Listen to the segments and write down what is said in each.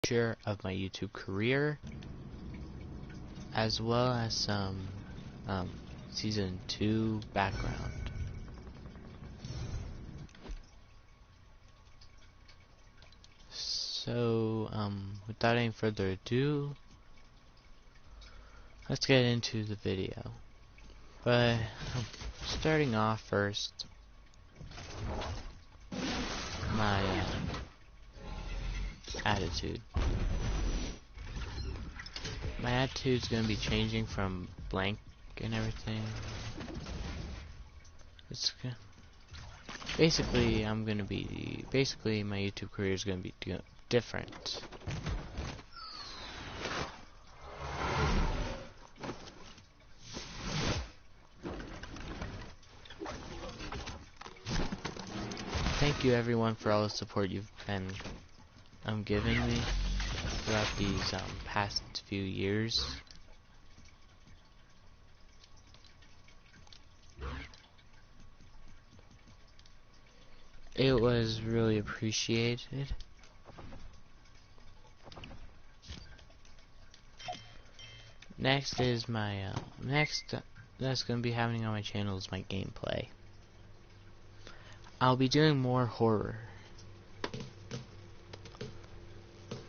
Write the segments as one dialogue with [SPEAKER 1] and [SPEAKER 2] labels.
[SPEAKER 1] future of my YouTube career, as well as some Season 2 background. So, without any further ado, let's get into the video. But, starting off first, my attitude. My attitude's gonna be changing from blank and everything. It's basically my YouTube career is gonna be different. Thank you everyone for all the support you've been giving me throughout these past few years. It was really appreciated. Next is my that's gonna be happening on my channel is my gameplay. I'll be doing more horror.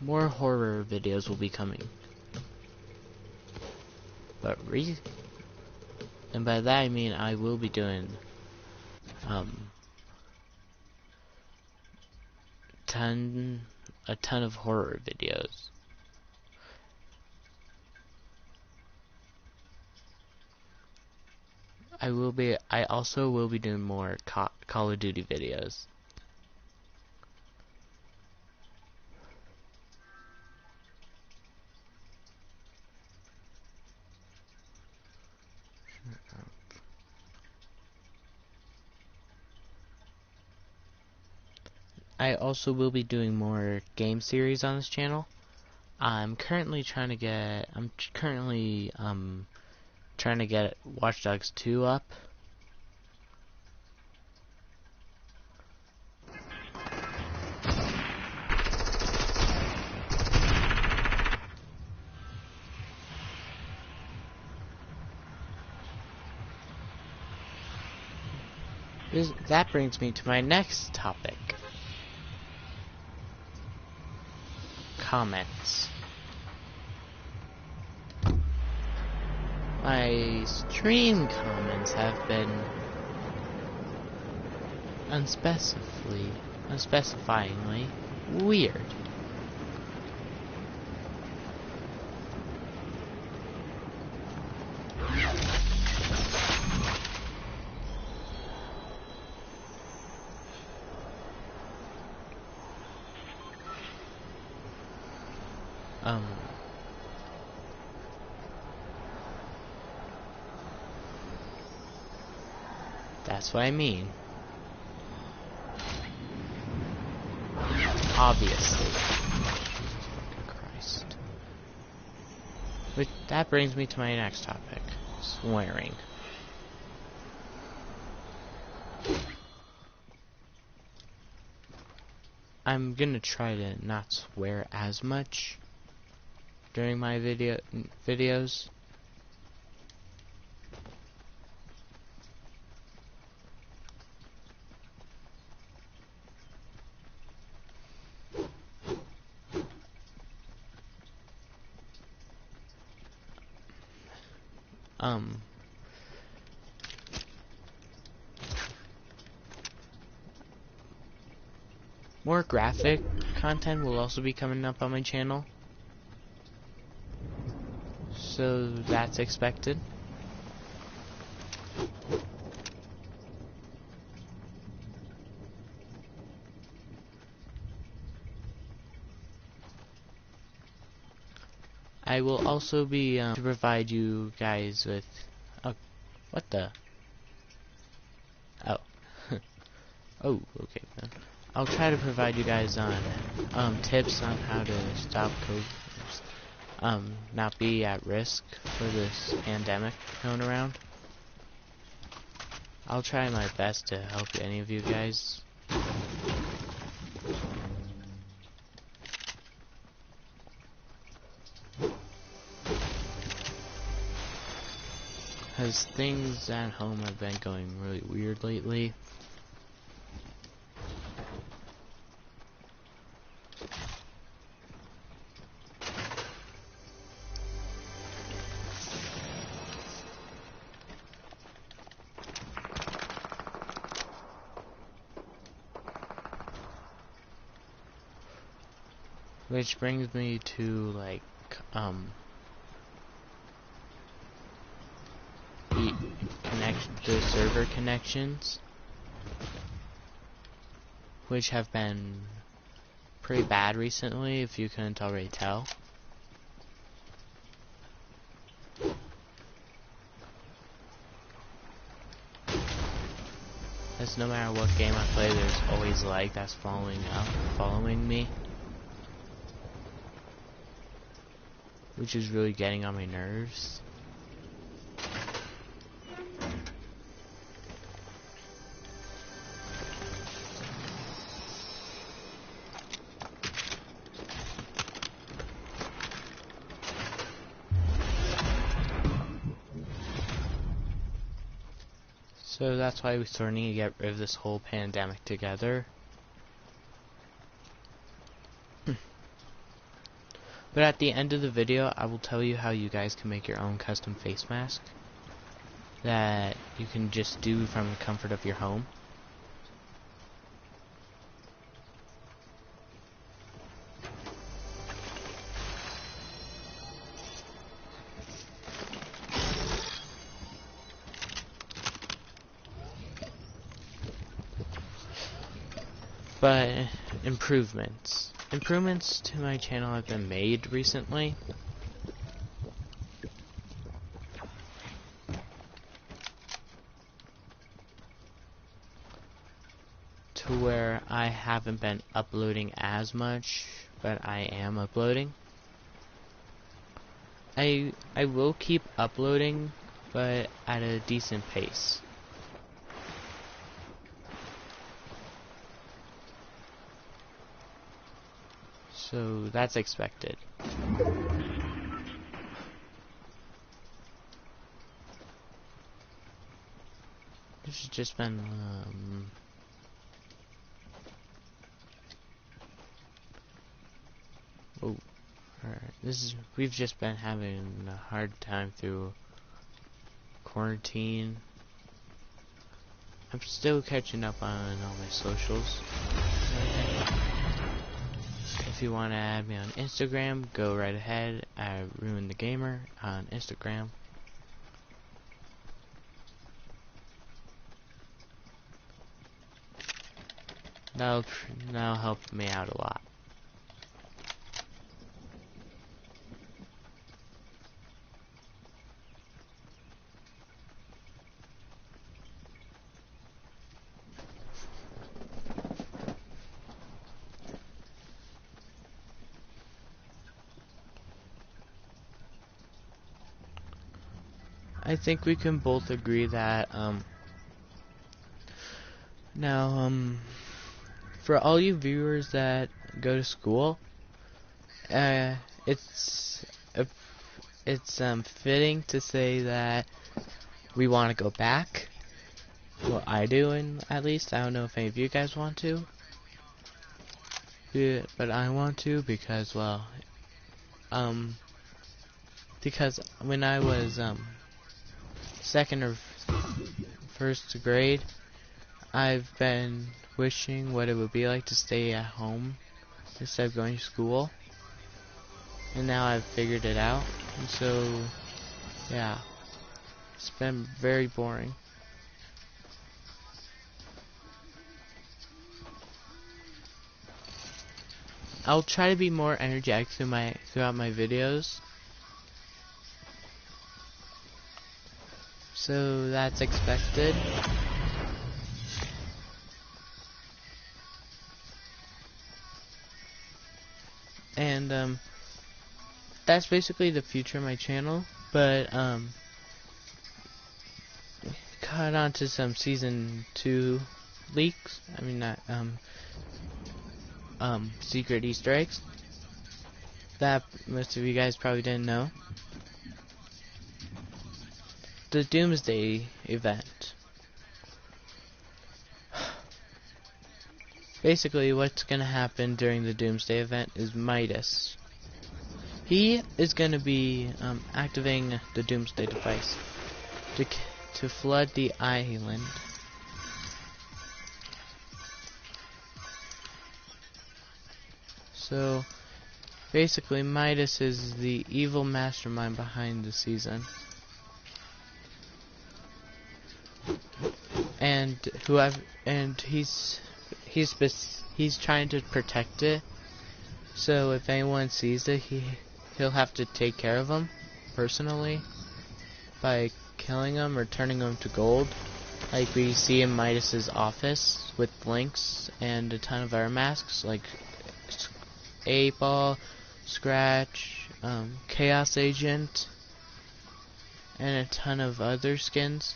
[SPEAKER 1] More horror videos will be coming. But and by that I mean I will be doing a ton of horror videos. I also will be doing more Call of Duty videos. I also will be doing more game series on this channel. I'm currently trying to get Watch Dogs 2 up. That brings me to my next topic. Comments. My stream comments have been unspecifiedly weird. That's what I mean. Obviously. Jesus fucking Christ. Which, that brings me to my next topic. Swearing. I'm gonna try to not swear as much during my videos. More graphic content will also be coming up on my channel, so that's expected. I will also be to provide you guys with what the oh okay then. I'll try to provide you guys on tips on how to stop COVID, not be at risk for this pandemic going around. I'll try my best to help any of you guys. Because things at home have been going really weird lately. Which brings me to like the server connections, which have been pretty bad recently, if you couldn't already tell. Because no matter what game I play, there's always lag that's following me, which is really getting on my nerves. So that's why we're starting to get rid of this whole pandemic together. But at the end of the video, I will tell you how you guys can make your own custom face mask that you can just do from the comfort of your home. But improvements to my channel have been made recently. To where I haven't been uploading as much, but I am uploading. I will keep uploading, but at a decent pace. So that's expected. This has just been we've just been having a hard time through quarantine. I'm still catching up on all my socials. If you want to add me on Instagram, go right ahead. I Ruin the Gamer on Instagram. That'll help me out a lot. I think we can both agree that for all you viewers that go to school, it's fitting to say that we want to go back. Well, I do, and at least I don't know if any of you guys want to. Yeah, but I want to because, well, because when I was second or first grade, I've been wishing what it would be like to stay at home instead of going to school, and now I've figured it out. And so, yeah, it's been very boring. I'll try to be more energetic throughout my videos. So that's expected. And that's basically the future of my channel. But cut on to some season 2 leaks. I mean, not secret Easter eggs that most of you guys probably didn't know. the Doomsday event. Basically, what's going to happen during the Doomsday event is Midas. He is going to be activating the Doomsday device to flood the island. So, basically, Midas is the evil mastermind behind the season. And he's trying to protect it. So if anyone sees it, he'll have to take care of them personally by killing them or turning them to gold, like we see in Midas's office with Lynx and a ton of air masks like 8-Ball, Scratch, Chaos Agent, and a ton of other skins.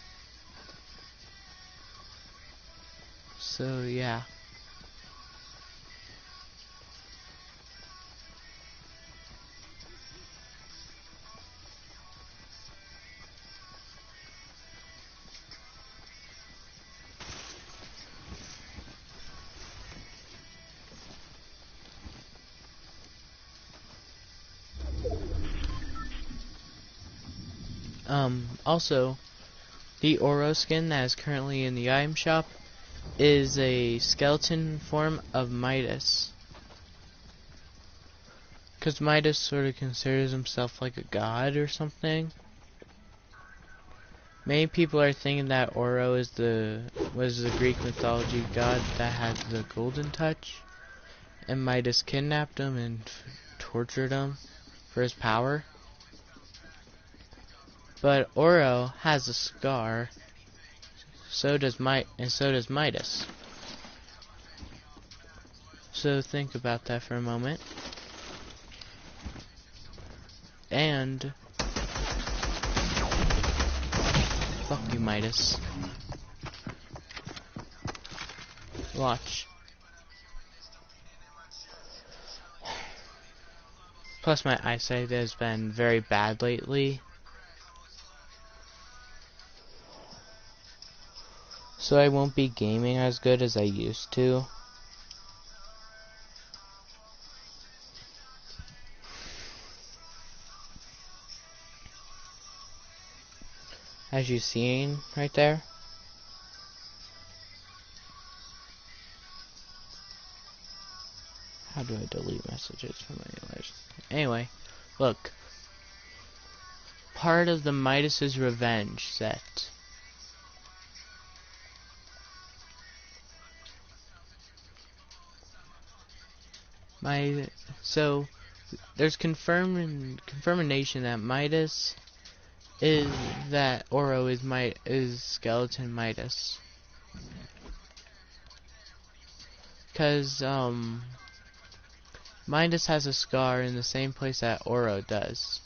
[SPEAKER 1] So yeah. Also, the Oro skin that is currently in the item shop is a skeleton form of Midas. Because Midas sort of considers himself like a god or something. Many people are thinking that Oro was the Greek mythology god that had the golden touch, and Midas kidnapped him and tortured him for his power. But Oro has a scar, so does Midas. So think about that for a moment. And fuck you, Midas. Watch. Plus my eyesight has been very bad lately. So I won't be gaming as good as I used to. As you've seen right there. How do I delete messages from my list? Anyway, look. Part of the Midas's Revenge set. So there's confirmation that Midas is that Oro is skeleton Midas. Cause Midas has a scar in the same place that Oro does.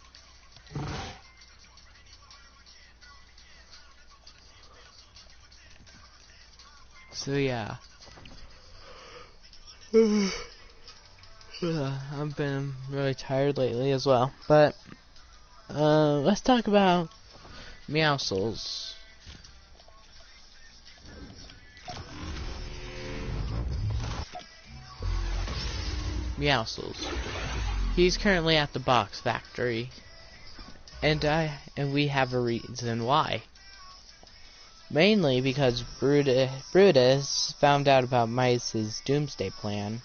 [SPEAKER 1] So yeah. I've been really tired lately as well, but let's talk about Meowscles. Meowscles. He's currently at the box factory, and we have a reason why. Mainly because Brutus found out about Midas's doomsday plan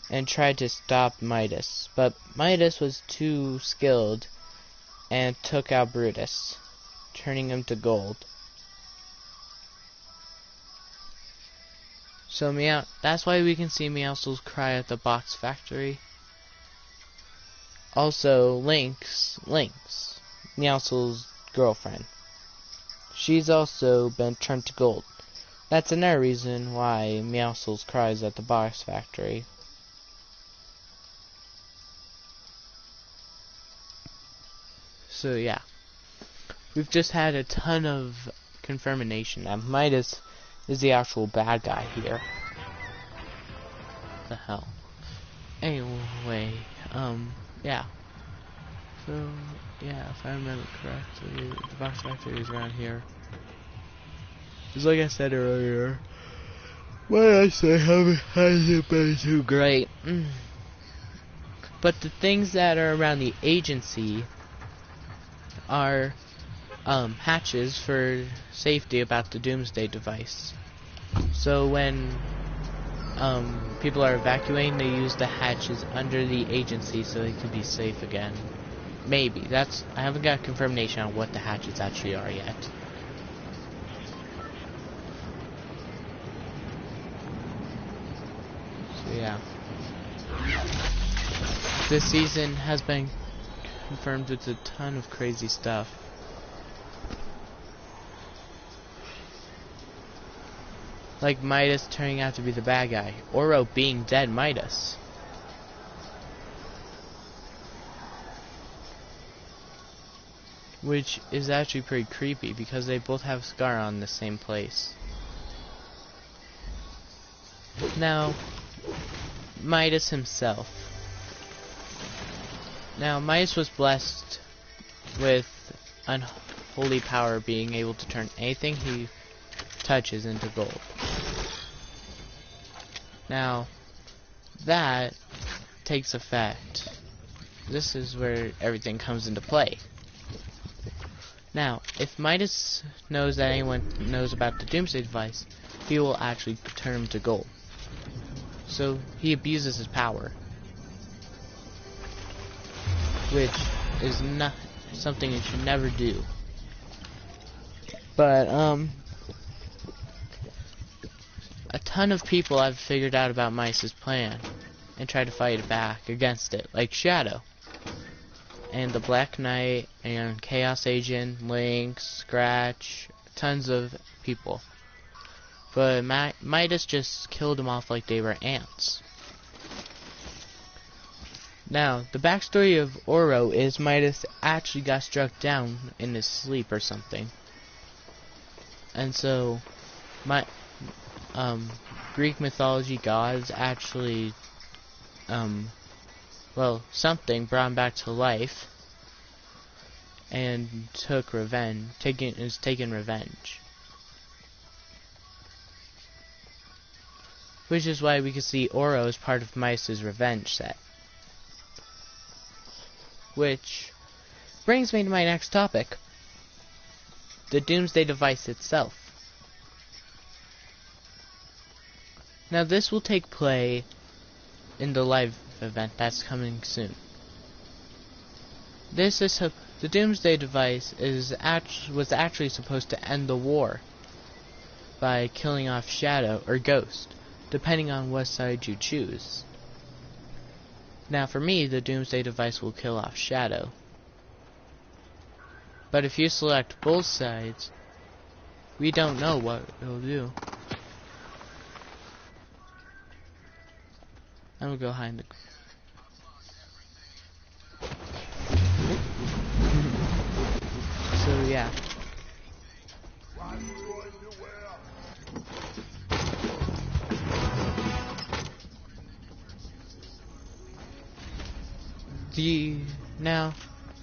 [SPEAKER 1] and tried to stop Midas, but Midas was too skilled and took out Brutus, turning him to gold. So that's why we can see Meowscles cry at the box factory. Also, Lynx, Meowscles' girlfriend. She's also been turned to gold. That's another reason why Meowscles cries at the box factory. So yeah, we've just had a ton of confirmation that Midas is the actual bad guy here. What the hell? Anyway, yeah. So, yeah, if I remember correctly, the box factory is around here. Just like I said earlier, why I say haven't been too great. But the things that are around the agency are hatches for safety about the Doomsday device. So when people are evacuating, they use the hatches under the agency so they can be safe again. Maybe. I haven't got confirmation on what the hatches actually are yet. So yeah. This season has been confirmed with a ton of crazy stuff. Like Midas turning out to be the bad guy. Oro being dead Midas. Which is actually pretty creepy because they both have Scar on the same place. Now, Midas himself. Now, Midas was blessed with unholy power, being able to turn anything he touches into gold. Now, that takes effect. This is where everything comes into play. Now, if Midas knows that anyone knows about the Doomsday device, he will actually turn him to gold. So, he abuses his power. Which is not something you should never do. But, a ton of people have figured out about Midas' plan and tried to fight back against it, like Shadow and the Black Knight and Chaos Agent, Lynx, Scratch, tons of people. But Midas just killed them off like they were ants. Now, the backstory of Oro is Midas actually got struck down in his sleep or something. And so, Greek mythology gods actually, well, something brought him back to life and took revenge, taken revenge. Which is why we can see Oro as part of Midas' revenge set. Which brings me to my next topic. The Doomsday device itself. Now this will take place in the live event that's coming soon. This is the Doomsday device was actually supposed to end the war by killing off Shadow or Ghost, depending on what side you choose. Now for me, the Doomsday device will kill off Shadow. But if you select both sides, we don't know what it'll do. I'm gonna go behind the... So yeah.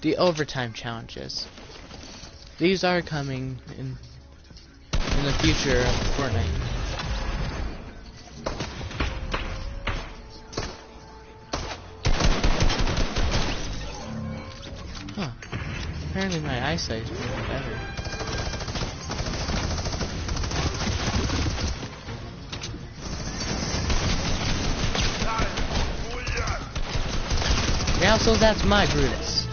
[SPEAKER 1] The overtime challenges. These are coming in the future of Fortnite. Huh. Apparently my eyesight is getting better. Yeah, so that's my Brutus.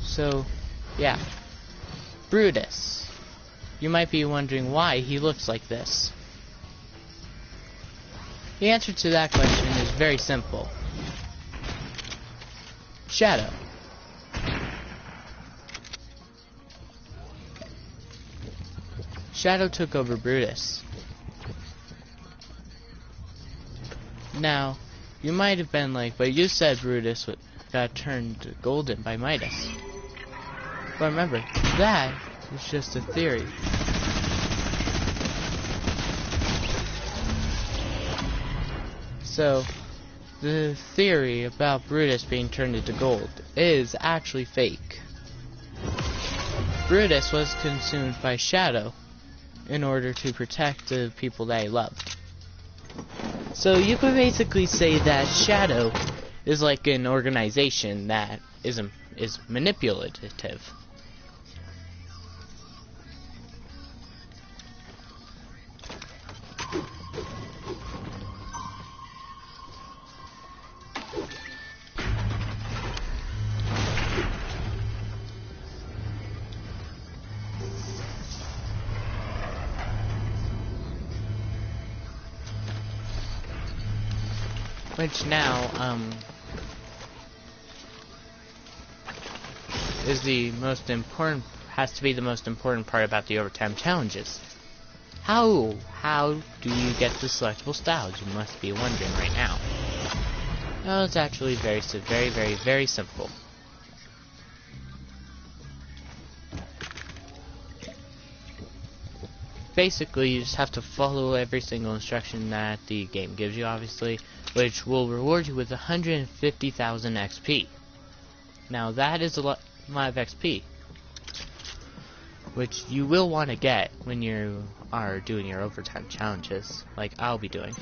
[SPEAKER 1] So, yeah. Brutus. You might be wondering why he looks like this. The answer to that question is very simple. Shadow. Shadow took over Brutus. Now, you might have been like, but you said Brutus got turned golden by Midas. But remember, that is just a theory. So, the theory about Brutus being turned into gold is actually fake. Brutus was consumed by Shadow in order to protect the people that he loved. So you could basically say that Shadow is like an organization that is manipulative. Which now, is the most important, has to be the most important part about the overtime challenges. How do you get the selectable styles? You must be wondering right now. Well, it's actually very simple. Basically, you just have to follow every single instruction that the game gives you, obviously, which will reward you with 150,000 XP. Now, that is a lot of XP, which you will want to get when you are doing your overtime challenges, like I'll be doing.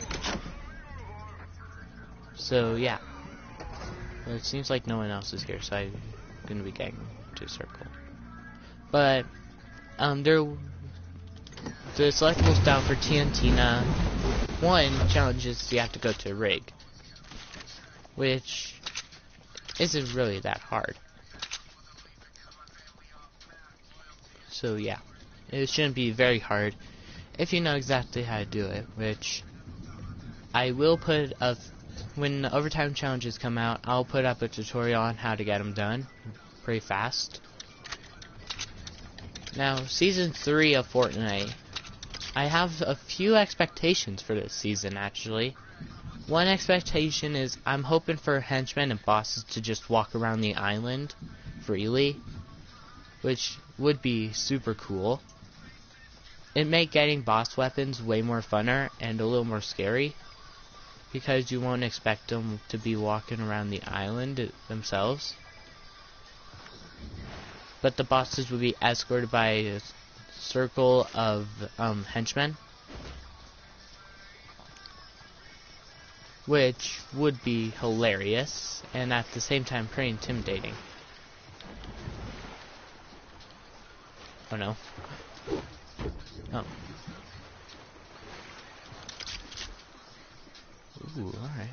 [SPEAKER 1] So, yeah. Well, it seems like no one else is here, so I'm going to be getting to a circle. But, the selectable style for TNT 1 challenges you have to go to a rig, which isn't really that hard. So yeah, it shouldn't be very hard if you know exactly how to do it, which I will put up when the overtime challenges come out. I'll put up a tutorial on how to get them done pretty fast. Now, Season 3 of Fortnite, I have a few expectations for this season, actually. One expectation is I'm hoping for henchmen and bosses to just walk around the island freely, which would be super cool. It make getting boss weapons way more funner and a little more scary, because you won't expect them to be walking around the island themselves. But the bosses would be escorted by a circle of henchmen, which would be hilarious and at the same time pretty intimidating. Oh no. Oh. Ooh, alright.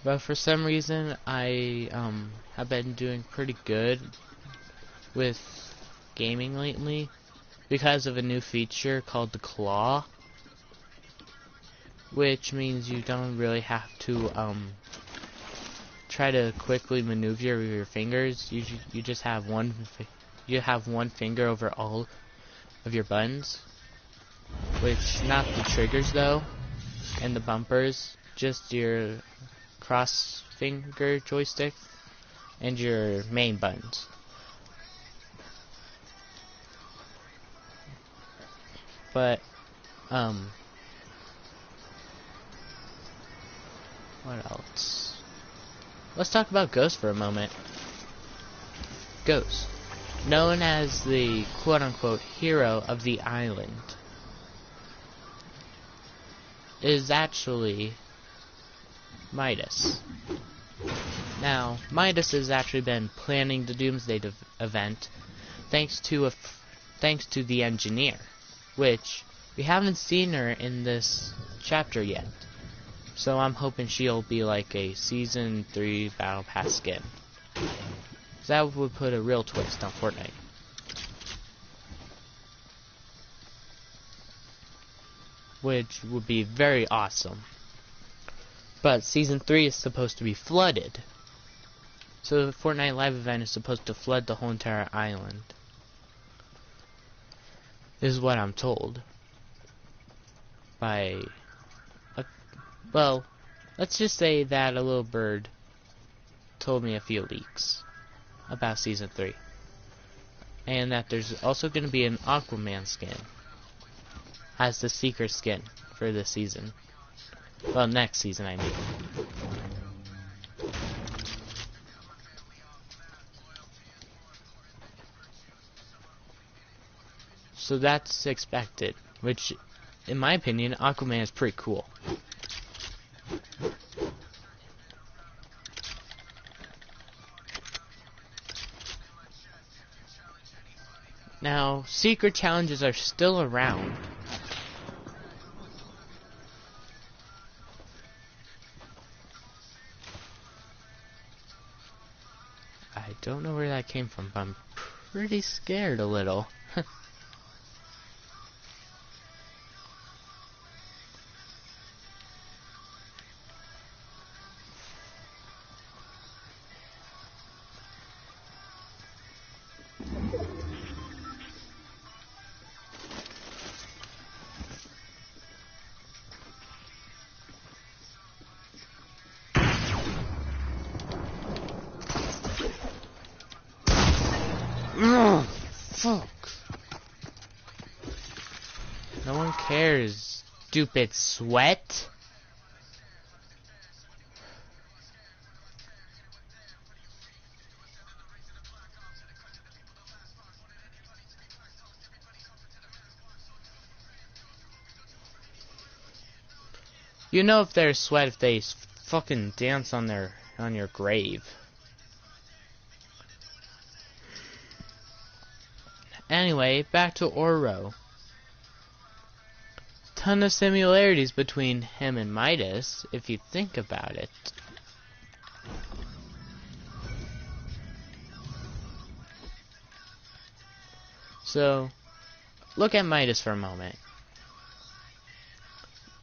[SPEAKER 1] But for some reason, I have been doing pretty good with gaming lately because of a new feature called the claw, which means you don't really have to try to quickly maneuver your fingers. You just have one finger over all of your buttons, which not the triggers though and the bumpers, just your cross finger joystick and your main buttons. But what else? Let's talk about Ghost for a moment. Ghost, known as the quote-unquote hero of the island, is actually Midas. Now, Midas has actually been planning the Doomsday event thanks to the engineer, which we haven't seen her in this chapter yet. So I'm hoping she'll be like a Season 3 Battle Pass skin. That would put a real twist on Fortnite. Which would be very awesome. But Season 3 is supposed to be flooded. So the Fortnite Live event is supposed to flood the whole entire island. This is what I'm told. By well, let's just say that a little bird told me a few leaks about Season 3. And that there's also going to be an Aquaman skin as the secret skin for this season. Well, next season, I mean. So that's expected, which, in my opinion, Aquaman is pretty cool. Now, secret challenges are still around. I don't know where that came from, but I'm pretty scared a little. Ugh, fuck. No one cares, stupid sweat. You know if they're sweat if they fucking dance on your grave. Anyway, back to Oro. Ton of similarities between him and Midas, if you think about it. So, look at Midas for a moment.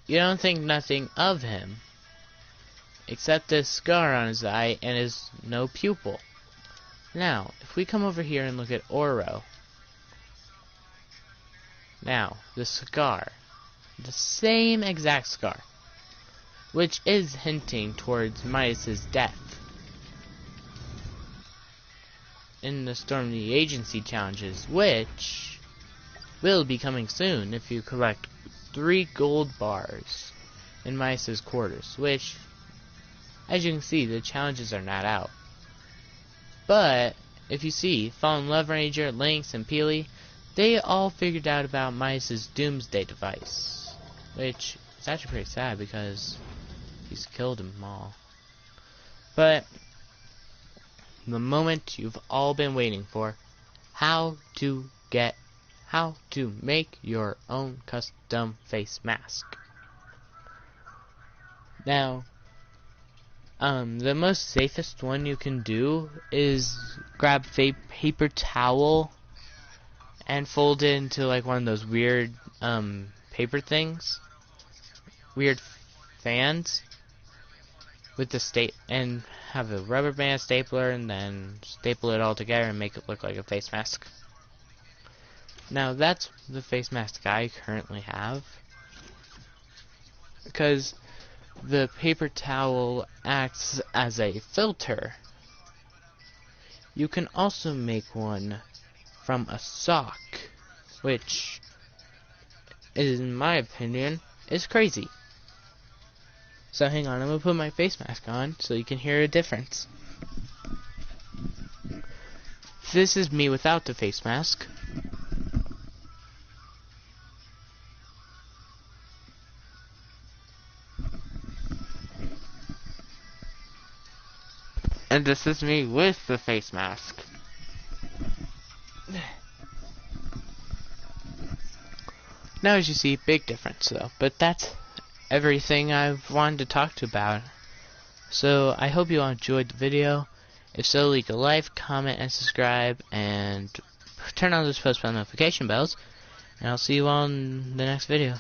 [SPEAKER 1] You don't think nothing of him, except this scar on his eye and his no pupil. Now, if we come over here and look at Oro. Now, the scar. The same exact scar. Which is hinting towards Midas' death. In the Storm the Agency challenges, which will be coming soon if you collect 3 gold bars in Midas' quarters, which, as you can see, the challenges are not out. But, if you see, Fallen Love Ranger, Lynx, and Peely, they all figured out about Midas' doomsday device, which is actually pretty sad because he's killed them all. But, the moment you've all been waiting for, how to make your own custom face mask. Now, the most safest one you can do is grab a paper towel and fold it into like one of those weird paper things, weird fans, with the and have a rubber band stapler and then staple it all together and make it look like a face mask. Now that's the face mask I currently have, because the paper towel acts as a filter. You can also make one from a sock, which, in my opinion, is crazy. So hang on, I'm gonna put my face mask on so you can hear a difference. This is me without the face mask. And this is me with the face mask. Now as you see, big difference though. But that's everything I've wanted to talk to about. So I hope you all enjoyed the video. If so, leave a like, comment, and subscribe, and turn on those post notification bells. And I'll see you all in the next video.